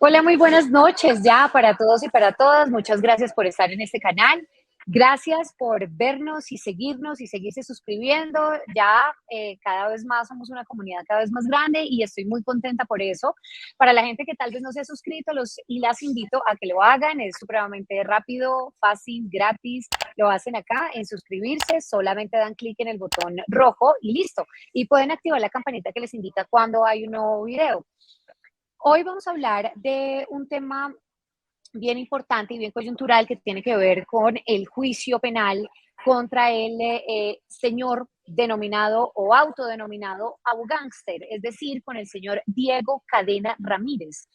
Hola, muy buenas noches ya para todos y para todas. Muchas gracias por estar en este canal. Gracias por vernos y seguirse suscribiendo. Ya cada vez más somos una comunidad cada vez más grande y estoy muy contenta por eso. Para la gente que tal vez no se ha suscrito, las invito a que lo hagan. Es supremamente rápido, fácil, gratis. Lo hacen acá en suscribirse. Solamente dan clic en el botón rojo y listo. Y pueden activar la campanita que les indica cuando hay un nuevo video. Hoy vamos a hablar de un tema bien importante y bien coyuntural que tiene que ver con el juicio penal contra el señor denominado o autodenominado abogánster, es decir, con el señor Diego Cadena Ramírez,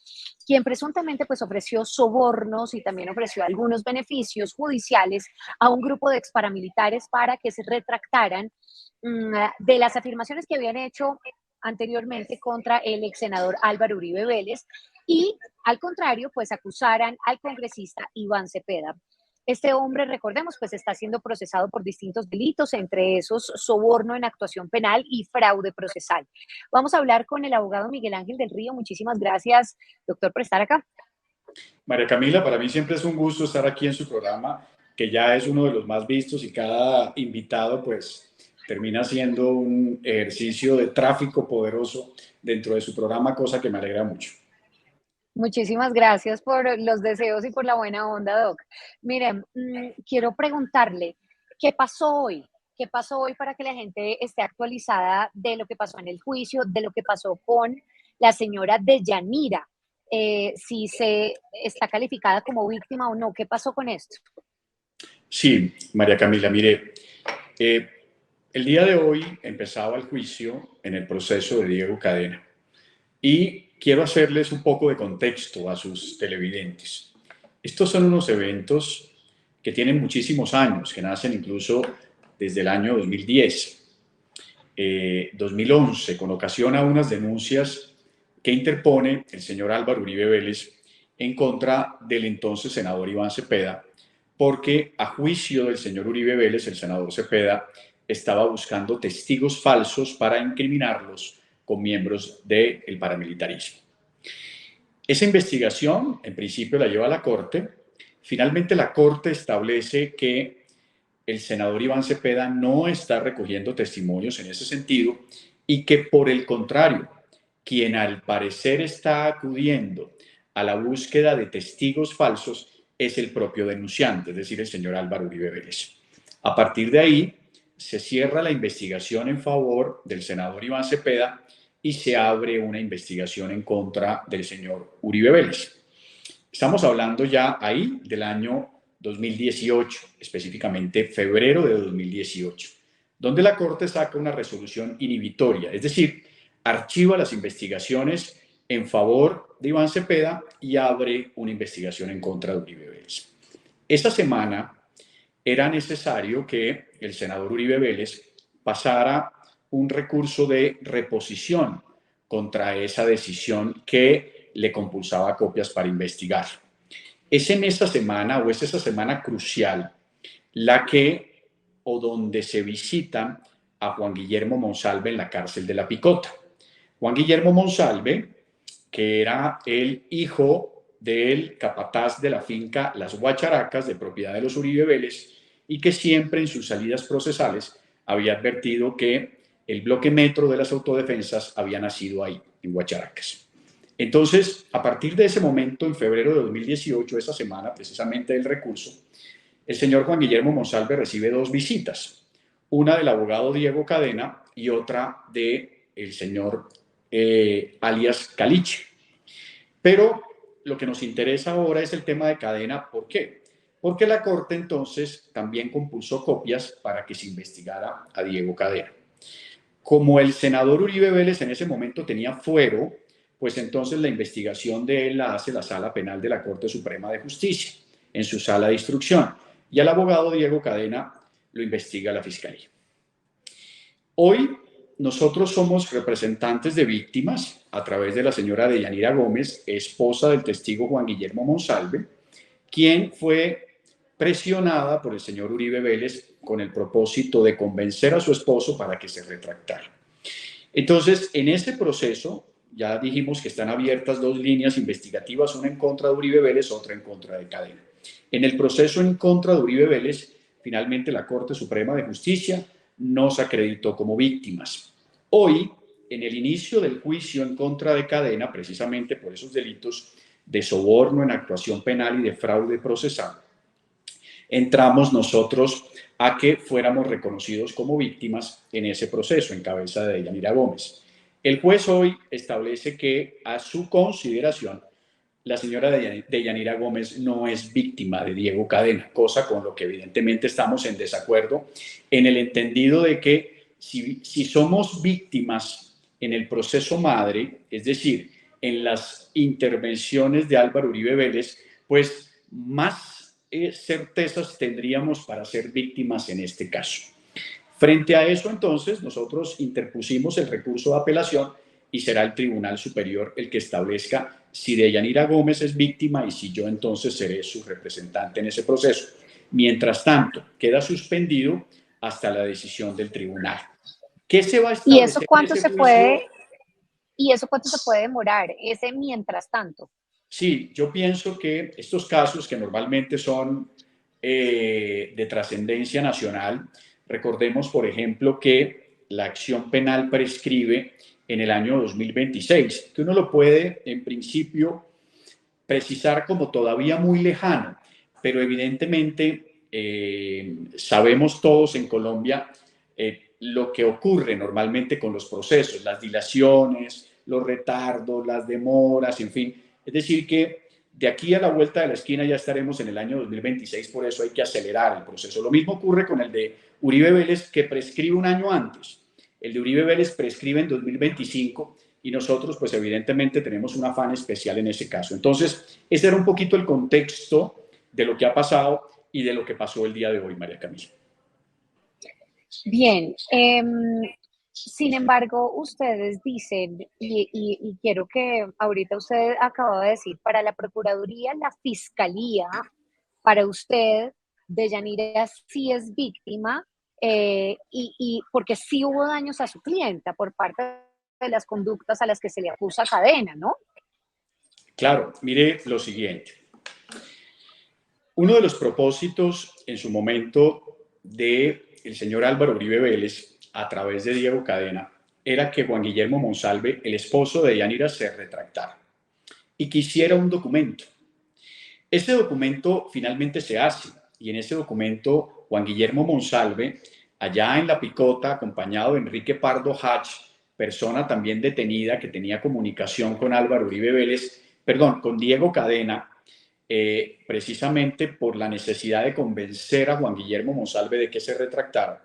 quien presuntamente pues ofreció sobornos y también ofreció algunos beneficios judiciales a un grupo de exparamilitares para que se retractaran de las afirmaciones que habían hecho anteriormente contra el ex senador Álvaro Uribe Vélez y al contrario, pues acusaran al congresista Iván Cepeda. Este hombre, recordemos, pues está siendo procesado por distintos delitos, entre esos soborno en actuación penal y fraude procesal. Vamos a hablar con el abogado Miguel Ángel del Río. Muchísimas gracias, doctor, por estar acá. María Camila, para mí siempre es un gusto estar aquí en su programa, que ya es uno de los más vistos y cada invitado pues termina siendo un ejercicio de tráfico poderoso dentro de su programa, cosa que me alegra mucho. Muchísimas gracias por los deseos y por la buena onda, Doc. Miren, quiero preguntarle, ¿qué pasó hoy? ¿Qué pasó hoy para que la gente esté actualizada de lo que pasó en el juicio, de lo que pasó con la señora Deyanira? Si se está calificada como víctima o no, ¿qué pasó con esto? Sí, María Camila, mire, eh, el día de hoy empezaba el juicio en el proceso de Diego Cadena y quiero hacerles un poco de contexto a sus televidentes. Estos son unos eventos que tienen muchísimos años, que nacen incluso desde el año 2010, 2011, con ocasión a unas denuncias que interpone el señor Álvaro Uribe Vélez en contra del entonces senador Iván Cepeda, porque a juicio del señor Uribe Vélez, el senador Cepeda estaba buscando testigos falsos para incriminarlos con miembros del paramilitarismo. Esa investigación, en principio, la lleva a la Corte. Finalmente, la Corte establece que el senador Iván Cepeda no está recogiendo testimonios en ese sentido y que, por el contrario, quien al parecer está acudiendo a la búsqueda de testigos falsos es el propio denunciante, es decir, el señor Álvaro Uribe Vélez. A partir de ahí, se cierra la investigación en favor del senador Iván Cepeda y se abre una investigación en contra del señor Uribe Vélez. Estamos hablando ya ahí del año 2018, específicamente febrero de 2018, donde la Corte saca una resolución inhibitoria, es decir, archiva las investigaciones en favor de Iván Cepeda y abre una investigación en contra de Uribe Vélez. Esta semana era necesario que el senador Uribe Vélez pasara un recurso de reposición contra esa decisión que le compulsaba copias para investigar. Es en esa semana o es esa semana crucial la que o donde se visita a Juan Guillermo Monsalve en la cárcel de La Picota. Juan Guillermo Monsalve, que era el hijo del capataz de la finca Las Guacharacas, de propiedad de los Uribe Vélez, y que siempre en sus salidas procesales había advertido que el bloque metro de las autodefensas había nacido ahí, en Guacharacas. Entonces, a partir de ese momento, en febrero de 2018, esa semana precisamente del recurso, el señor Juan Guillermo Monsalve recibe dos visitas, una del abogado Diego Cadena y otra del señor alias Caliche. Pero lo que nos interesa ahora es el tema de Cadena. ¿Por qué? Porque la Corte entonces también compulsó copias para que se investigara a Diego Cadena. Como el senador Uribe Vélez en ese momento tenía fuero, pues entonces la investigación de él la hace la Sala Penal de la Corte Suprema de Justicia, en su sala de instrucción, y al abogado Diego Cadena lo investiga la Fiscalía. Hoy nosotros somos representantes de víctimas a través de la señora Deyanira Gómez, esposa del testigo Juan Guillermo Monsalve, quien fue presionada por el señor Uribe Vélez con el propósito de convencer a su esposo para que se retractara. Entonces, en ese proceso ya dijimos que están abiertas dos líneas investigativas, una en contra de Uribe Vélez, otra en contra de Cadena. En el proceso en contra de Uribe Vélez, finalmente la Corte Suprema de Justicia nos acreditó como víctimas. Hoy, en el inicio del juicio en contra de Cadena, precisamente por esos delitos de soborno en actuación penal y de fraude procesal, entramos nosotros a que fuéramos reconocidos como víctimas en ese proceso, en cabeza de Deyanira Gómez. El juez hoy establece que, a su consideración, la señora Deyanira Gómez no es víctima de Diego Cadena, cosa con lo que evidentemente estamos en desacuerdo, en el entendido de que si somos víctimas en el proceso madre, es decir, en las intervenciones de Álvaro Uribe Vélez, pues más certezas tendríamos para ser víctimas en este caso. Frente a eso, entonces, nosotros interpusimos el recurso de apelación y será el Tribunal Superior el que establezca si Deyanira Gómez es víctima y si yo entonces seré su representante en ese proceso. Mientras tanto, queda suspendido hasta la decisión del tribunal. ¿Qué se va a establecer? ¿Y eso cuánto se puede demorar, ese mientras tanto? Sí, yo pienso que estos casos que normalmente son de trascendencia nacional, recordemos, por ejemplo, que la acción penal prescribe en el año 2026, que uno lo puede, en principio, precisar como todavía muy lejano, pero evidentemente sabemos todos en Colombia lo que ocurre normalmente con los procesos, las dilaciones, los retardos, las demoras, en fin. Es decir, que de aquí a la vuelta de la esquina ya estaremos en el año 2026, por eso hay que acelerar el proceso. Lo mismo ocurre con el de Uribe Vélez, que prescribe un año antes. El de Uribe Vélez prescribe en 2025 y nosotros, pues evidentemente, tenemos un afán especial en ese caso. Entonces, ese era un poquito el contexto de lo que ha pasado y de lo que pasó el día de hoy, María Camila. Bien, sin embargo, ustedes dicen, y quiero que ahorita usted acaba de decir, para la Procuraduría, la Fiscalía, para usted, Deyanira sí es víctima, y porque sí hubo daños a su clienta por parte de las conductas a las que se le acusa Cadena, ¿no? Claro, mire lo siguiente. Uno de los propósitos en su momento del señor Álvaro Uribe Vélez, a través de Diego Cadena, era que Juan Guillermo Monsalve, el esposo de Deyanira, se retractara y quisiera un documento. Ese documento finalmente se hace y en ese documento Juan Guillermo Monsalve, allá en La Picota, acompañado de Enrique Pardo Hach, persona también detenida que tenía comunicación con Álvaro Uribe Vélez, perdón, con Diego Cadena, precisamente por la necesidad de convencer a Juan Guillermo Monsalve de que se retractara,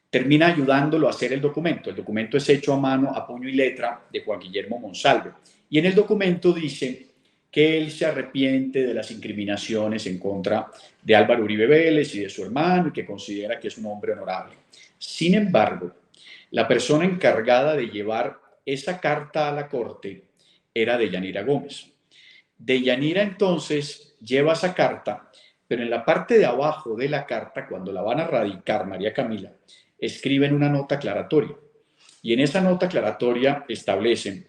termina ayudándolo a hacer el documento. El documento es hecho a mano, a puño y letra de Juan Guillermo Monsalve. Y en el documento dice que él se arrepiente de las incriminaciones en contra de Álvaro Uribe Vélez y de su hermano y que considera que es un hombre honorable. Sin embargo, la persona encargada de llevar esa carta a la corte era Deyanira Gómez. Deyanira entonces lleva esa carta, pero en la parte de abajo de la carta, cuando la van a radicar, María Camila, escriben una nota aclaratoria. Y en esa nota aclaratoria establecen: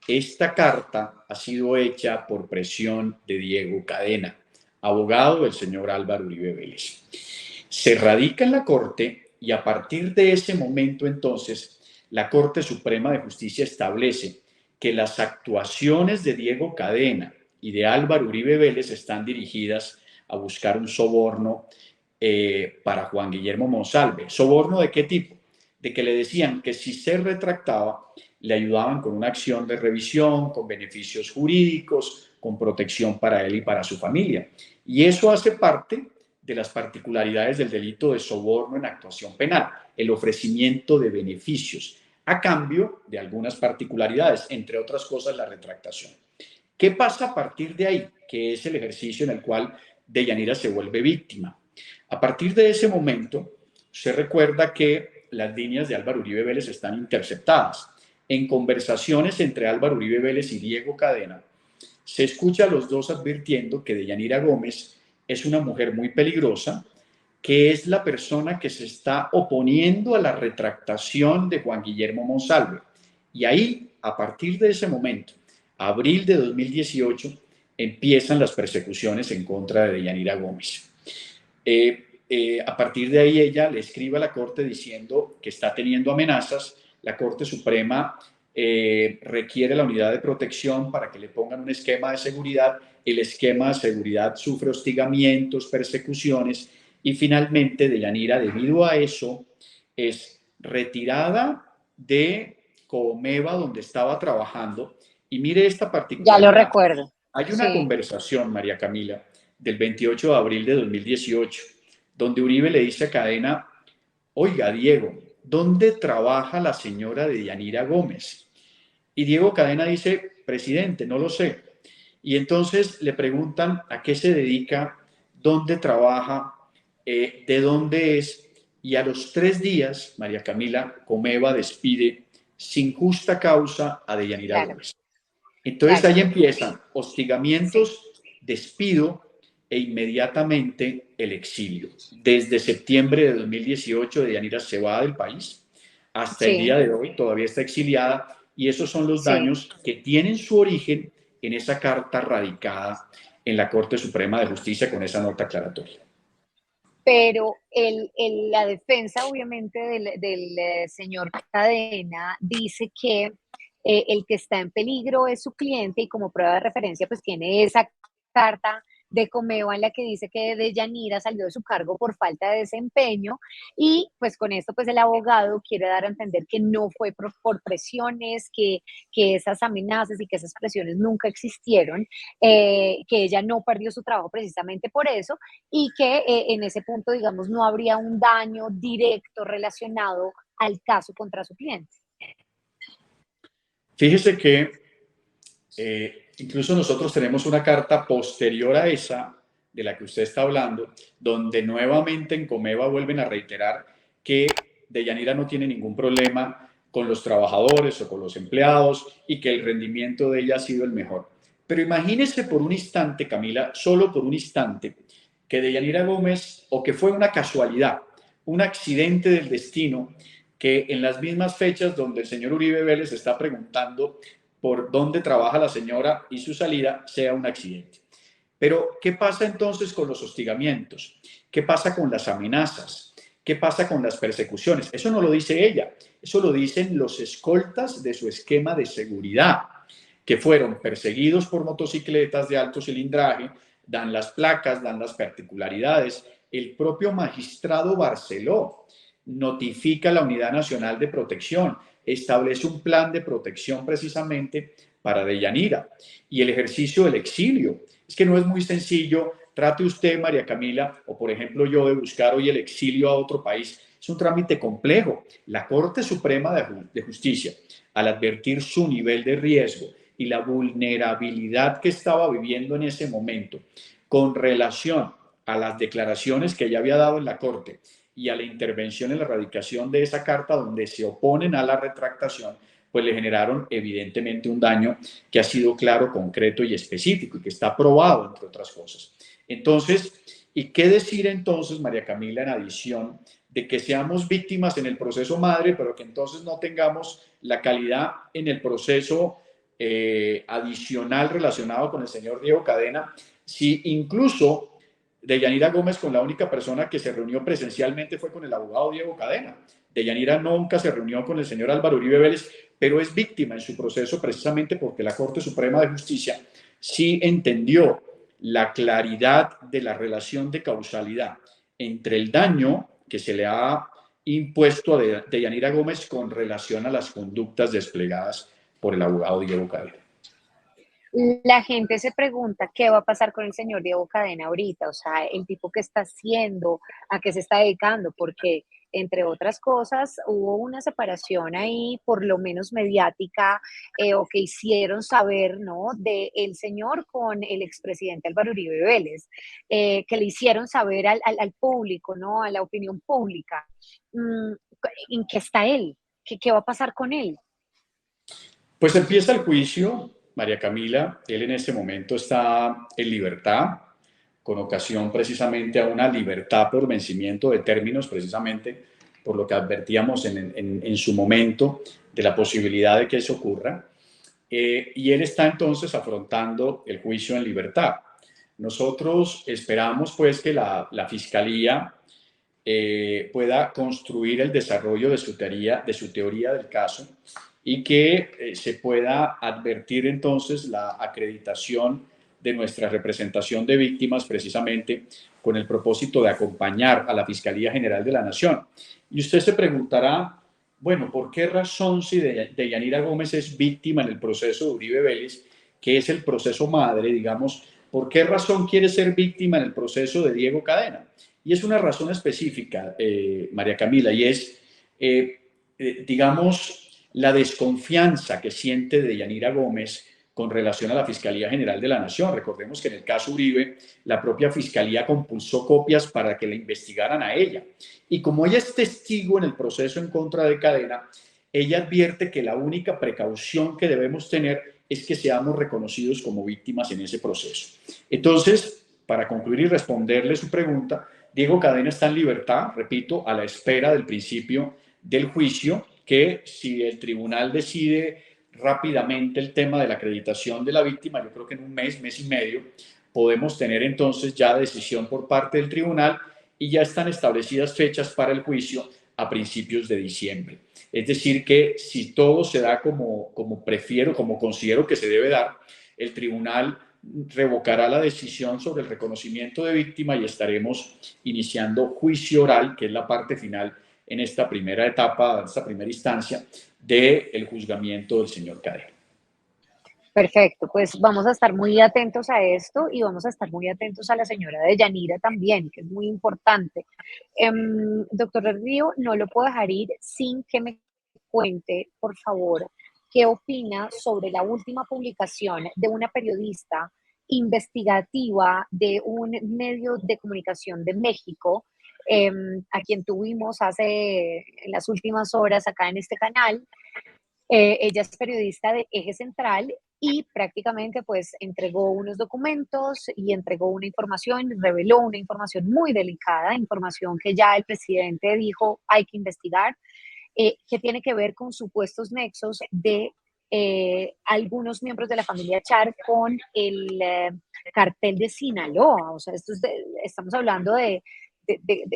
esta carta ha sido hecha por presión de Diego Cadena, abogado del señor Álvaro Uribe Vélez. Se radica en la Corte y a partir de ese momento entonces la Corte Suprema de Justicia establece que las actuaciones de Diego Cadena y de Álvaro Uribe Vélez están dirigidas a buscar un soborno para Juan Guillermo Monsalve. ¿Soborno de qué tipo? De que le decían que si se retractaba, le ayudaban con una acción de revisión, con beneficios jurídicos, con protección para él y para su familia. Y eso hace parte de las particularidades del delito de soborno en actuación penal, el ofrecimiento de beneficios, a cambio de algunas particularidades, entre otras cosas la retractación. ¿Qué pasa a partir de ahí? Que es el ejercicio en el cual Deyanira se vuelve víctima. A partir de ese momento, se recuerda que las líneas de Álvaro Uribe Vélez están interceptadas. En conversaciones entre Álvaro Uribe Vélez y Diego Cadena, se escucha a los dos advirtiendo que Deyanira Gómez es una mujer muy peligrosa, que es la persona que se está oponiendo a la retractación de Juan Guillermo Monsalve. Y ahí a partir de ese momento, abril de 2018, empiezan las persecuciones en contra de Deyanira Gómez. A partir de ahí ella le escribe a la Corte diciendo que está teniendo amenazas. La Corte Suprema requiere la unidad de protección para que le pongan un esquema de seguridad. El esquema de seguridad sufre hostigamientos, persecuciones y finalmente Deyanira, debido a eso, es retirada de Comeva, donde estaba trabajando. Y mire esta Ya lo particularidad. recuerdo. Hay una Sí, conversación, María Camila, del 28 de abril de 2018, donde Uribe le dice a Cadena: oiga, Diego, ¿dónde trabaja la señora Deyanira Gómez? Y Diego Cadena dice: presidente, no lo sé. Y entonces le preguntan a qué se dedica, dónde trabaja, de dónde es. Y a los 3 días, María Camila, Comeva despide sin justa causa a Deyanira claro, Gómez. Entonces claro. ahí empiezan Sí, hostigamientos, despido e inmediatamente el exilio. Desde septiembre de 2018, Deyanira se va del país. Hasta el día sí, de hoy todavía está exiliada y esos son los sí. daños que tienen su origen en esa carta radicada en la Corte Suprema de Justicia con esa nota aclaratoria. Pero la defensa, obviamente, del señor Cadena dice que el que está en peligro es su cliente y como prueba de referencia, pues tiene esa carta de Comeva en la que dice que Deyanira salió de su cargo por falta de desempeño y pues con esto pues el abogado quiere dar a entender que no fue por presiones, que esas amenazas y que esas presiones nunca existieron, que ella no perdió su trabajo precisamente por eso y que en ese punto, digamos, no habría un daño directo relacionado al caso contra su cliente. Fíjese que incluso nosotros tenemos una carta posterior a esa de la que usted está hablando, donde nuevamente en Comeva vuelven a reiterar que Deyanira no tiene ningún problema con los trabajadores o con los empleados y que el rendimiento de ella ha sido el mejor. Pero imagínese por un instante, Camila, solo por un instante, que Deyanira Gómez, o que fue una casualidad, un accidente del destino, que en las mismas fechas donde el señor Uribe Vélez está preguntando por dónde trabaja la señora y su salida sea un accidente. Pero, ¿qué pasa entonces con los hostigamientos? ¿Qué pasa con las amenazas? ¿Qué pasa con las persecuciones? Eso no lo dice ella, eso lo dicen los escoltas de su esquema de seguridad, que fueron perseguidos por motocicletas de alto cilindraje, dan las placas, dan las particularidades. El propio magistrado Barceló notifica a la Unidad Nacional de Protección, establece un plan de protección precisamente para Deyanira y el ejercicio del exilio. Es que no es muy sencillo. Trate usted, María Camila, o por ejemplo yo, de buscar hoy el exilio a otro país. Es un trámite complejo. La Corte Suprema de Justicia, al advertir su nivel de riesgo y la vulnerabilidad que estaba viviendo en ese momento con relación a las declaraciones que ella había dado en la Corte y a la intervención en la erradicación de esa carta donde se oponen a la retractación, pues le generaron evidentemente un daño que ha sido claro, concreto y específico y que está probado, entre otras cosas. Entonces, ¿y qué decir entonces, María Camila, en adición de que seamos víctimas en el proceso madre, pero que entonces no tengamos la calidad en el proceso adicional relacionado con el señor Diego Cadena, si incluso Deyanira Gómez con la única persona que se reunió presencialmente fue con el abogado Diego Cadena? Deyanira nunca se reunió con el señor Álvaro Uribe Vélez, pero es víctima en su proceso precisamente porque la Corte Suprema de Justicia sí entendió la claridad de la relación de causalidad entre el daño que se le ha impuesto a Deyanira Gómez con relación a las conductas desplegadas por el abogado Diego Cadena. La gente se pregunta qué va a pasar con el señor Diego Cadena ahorita, o sea, el tipo que está haciendo, a qué se está dedicando, porque entre otras cosas hubo una separación ahí, por lo menos mediática, o que hicieron saber, ¿no? De el señor con el expresidente Álvaro Uribe Vélez, que le hicieron saber al público, ¿no? A la opinión pública. Mm, ¿En qué está él? ¿Qué va a pasar con él? Pues empieza el juicio, María Camila. Él en este momento está en libertad, con ocasión precisamente a una libertad por vencimiento de términos, precisamente por lo que advertíamos en su momento de la posibilidad de que eso ocurra. Y él está entonces afrontando el juicio en libertad. Nosotros esperamos pues que la Fiscalía pueda construir el desarrollo de su teoría del caso y que se pueda advertir entonces la acreditación de nuestra representación de víctimas precisamente con el propósito de acompañar a la Fiscalía General de la Nación. Y usted se preguntará, bueno, ¿por qué razón si Deyanira Gómez es víctima en el proceso de Uribe Vélez, que es el proceso madre, digamos, ¿por qué razón quiere ser víctima en el proceso de Diego Cadena? Y es una razón específica, María Camila, y es, digamos, la desconfianza que siente Deyanira Gómez con relación a la Fiscalía General de la Nación. Recordemos que en el caso Uribe, la propia Fiscalía compulsó copias para que la investigaran a ella. Y como ella es testigo en el proceso en contra de Cadena, ella advierte que la única precaución que debemos tener es que seamos reconocidos como víctimas en ese proceso. Entonces, para concluir y responderle su pregunta, Diego Cadena está en libertad, repito, a la espera del principio del juicio, que si el tribunal decide rápidamente el tema de la acreditación de la víctima, yo creo que en un mes, mes y medio, podemos tener entonces ya decisión por parte del tribunal y ya están establecidas fechas para el juicio a principios de diciembre. Es decir, que si todo se da como prefiero, como considero que se debe dar, el tribunal revocará la decisión sobre el reconocimiento de víctima y estaremos iniciando juicio oral, que es la parte final en esta primera etapa, esta primera instancia del juzgamiento del señor Cadena. Perfecto, pues vamos a estar muy atentos a esto y vamos a estar muy atentos a la señora Deyanira también, que es muy importante. Doctor Río, no lo puedo dejar ir sin que me cuente, por favor, qué opina sobre la última publicación de una periodista investigativa de un medio de comunicación de México, a quien tuvimos en las últimas horas acá en este canal. Ella es periodista de Eje Central y prácticamente pues entregó unos documentos y entregó una información, reveló una información muy delicada, información que ya el presidente dijo hay que investigar, que tiene que ver con supuestos nexos de algunos miembros de la familia Char con el cartel de Sinaloa. O sea, estamos hablando de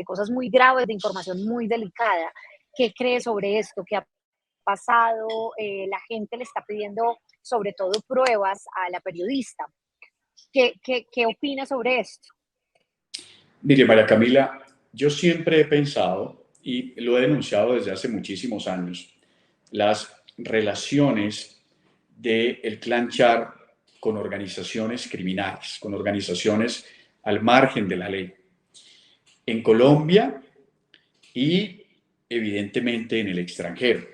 cosas muy graves, de información muy delicada. ¿Qué cree sobre esto? ¿Qué ha pasado? La gente le está pidiendo sobre todo pruebas a la periodista. ¿Qué opina sobre esto? Mire, María Camila, yo siempre he pensado, y lo he denunciado desde hace muchísimos años, las relaciones del clan Char con organizaciones criminales, con organizaciones al margen de la ley. En Colombia y evidentemente en el extranjero.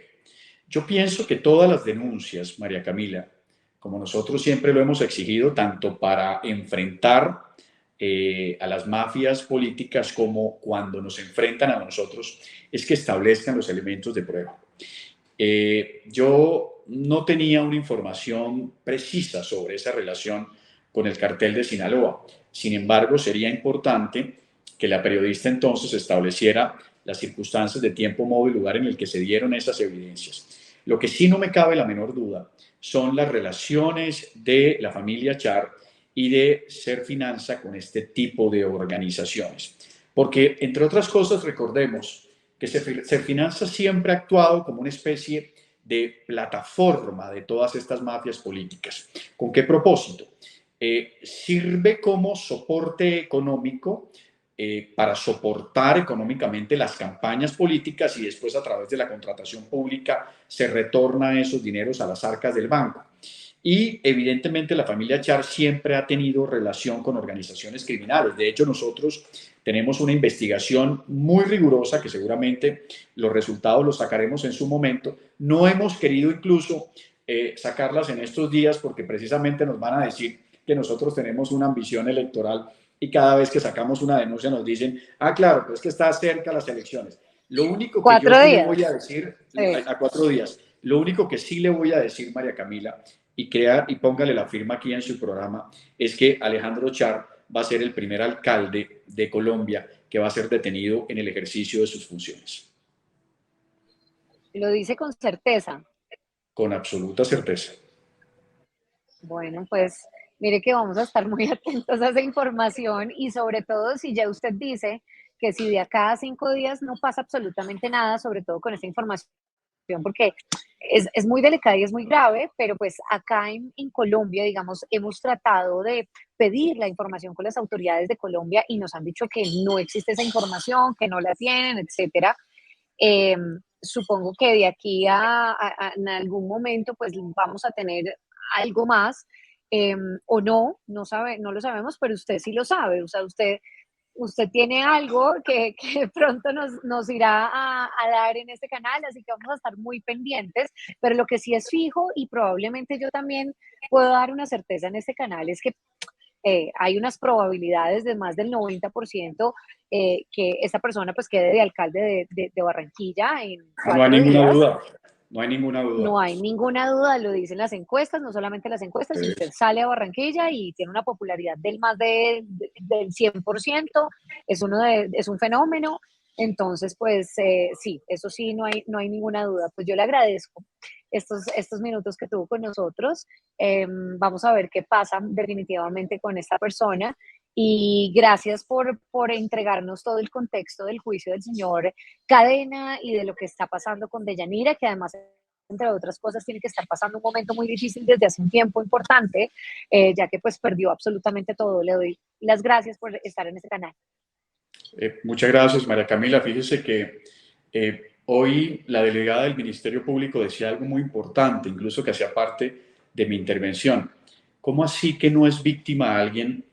Yo pienso que todas las denuncias, María Camila, como nosotros siempre lo hemos exigido, tanto para enfrentar a las mafias políticas como cuando nos enfrentan a nosotros, es que establezcan los elementos de prueba. Yo no tenía una información precisa sobre esa relación con el cartel de Sinaloa. Sin embargo, sería importante que la periodista entonces estableciera las circunstancias de tiempo, modo y lugar en el que se dieron esas evidencias. Lo que sí no me cabe la menor duda son las relaciones de la familia Char y de Serfinanza con este tipo de organizaciones. Porque, entre otras cosas, recordemos que Serfinanza siempre ha actuado como una especie de plataforma de todas estas mafias políticas. ¿Con qué propósito? Sirve como soporte económico para soportar económicamente las campañas políticas y después a través de la contratación pública se retorna esos dineros a las arcas del banco. Y evidentemente la familia Char siempre ha tenido relación con organizaciones criminales. De hecho, nosotros tenemos una investigación muy rigurosa que seguramente los resultados los sacaremos en su momento. No hemos querido incluso sacarlas en estos días porque precisamente nos van a decir que nosotros tenemos una ambición electoral y cada vez que sacamos una denuncia nos dicen, ah, claro, pues que está cerca las elecciones. Lo único que yo sí le voy a decir, a 4 días, lo único que sí le voy a decir, María Camila, y póngale la firma aquí en su programa, es que Alejandro Char va a ser el primer alcalde de Colombia que va a ser detenido en el ejercicio de sus funciones. Lo dice con certeza. Con absoluta certeza. Bueno, pues mire que vamos a estar muy atentos a esa información y sobre todo si ya usted dice que si de acá a 5 días no pasa absolutamente nada, sobre todo con esta información, porque es muy delicada y es muy grave, pero pues acá en Colombia, digamos, hemos tratado de pedir la información con las autoridades de Colombia y nos han dicho que no existe esa información, que no la tienen, etcétera. Eh, Supongo que de aquí en algún momento pues vamos a tener algo más o no, no lo sabemos, pero usted sí lo sabe, o sea, usted tiene algo que pronto nos irá a dar en este canal, así que vamos a estar muy pendientes, pero lo que sí es fijo y probablemente yo también puedo dar una certeza en este canal es que hay unas probabilidades de más del 90% que esta persona pues quede de alcalde de Barranquilla en No hay 4 ninguna días. duda, no hay ninguna duda. No hay ninguna duda, lo dicen las encuestas, no solamente las encuestas, si usted sale a Barranquilla y tiene una popularidad del más del 100%, es un fenómeno. Entonces, pues sí, eso sí, no hay ninguna duda. Pues yo le agradezco estos minutos que tuvo con nosotros. Vamos a ver qué pasa definitivamente con esta persona. Y gracias por entregarnos todo el contexto del juicio del señor Cadena y de lo que está pasando con Deyanira, que además entre otras cosas, tiene que estar pasando un momento muy difícil desde hace un tiempo importante, ya que pues perdió absolutamente todo. Le doy las gracias por estar en este canal. Muchas gracias, María Camila. Fíjese que hoy la delegada del Ministerio Público decía algo muy importante, incluso que hacía parte de mi intervención. ¿Cómo así que no es víctima a alguien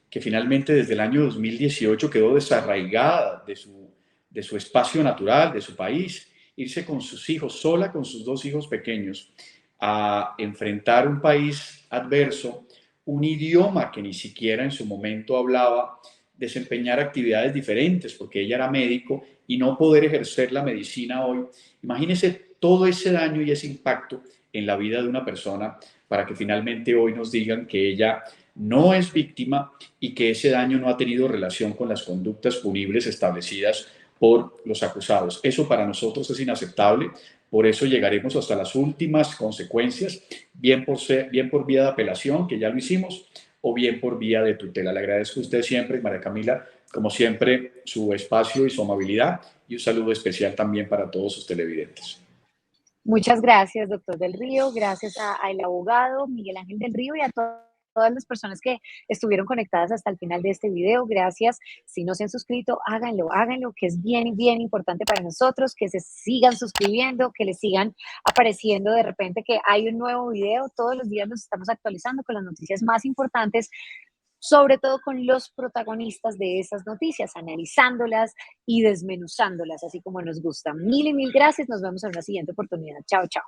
que finalmente desde el año 2018 quedó desarraigada de su espacio natural, de su país, irse con sus hijos, sola con sus 2 hijos pequeños, a enfrentar un país adverso, un idioma que ni siquiera en su momento hablaba, desempeñar actividades diferentes, porque ella era médico, y no poder ejercer la medicina hoy? Imagínese todo ese daño y ese impacto en la vida de una persona para que finalmente hoy nos digan que ella no es víctima y que ese daño no ha tenido relación con las conductas punibles establecidas por los acusados. Eso para nosotros es inaceptable, por eso llegaremos hasta las últimas consecuencias, bien por vía de apelación, que ya lo hicimos, o bien por vía de tutela. Le agradezco a usted siempre, María Camila, como siempre, su espacio y su amabilidad, y un saludo especial también para todos sus televidentes. Muchas gracias, doctor Del Río, gracias al abogado Miguel Ángel Del Río y a todas las personas que estuvieron conectadas hasta el final de este video. Gracias. Si no se han suscrito, háganlo, que es bien, bien importante para nosotros, que se sigan suscribiendo, que les sigan apareciendo de repente que hay un nuevo video. Todos los días nos estamos actualizando con las noticias más importantes, sobre todo con los protagonistas de esas noticias, analizándolas y desmenuzándolas, así como nos gusta. Mil y mil gracias. Nos vemos en una siguiente oportunidad. Chao, chao.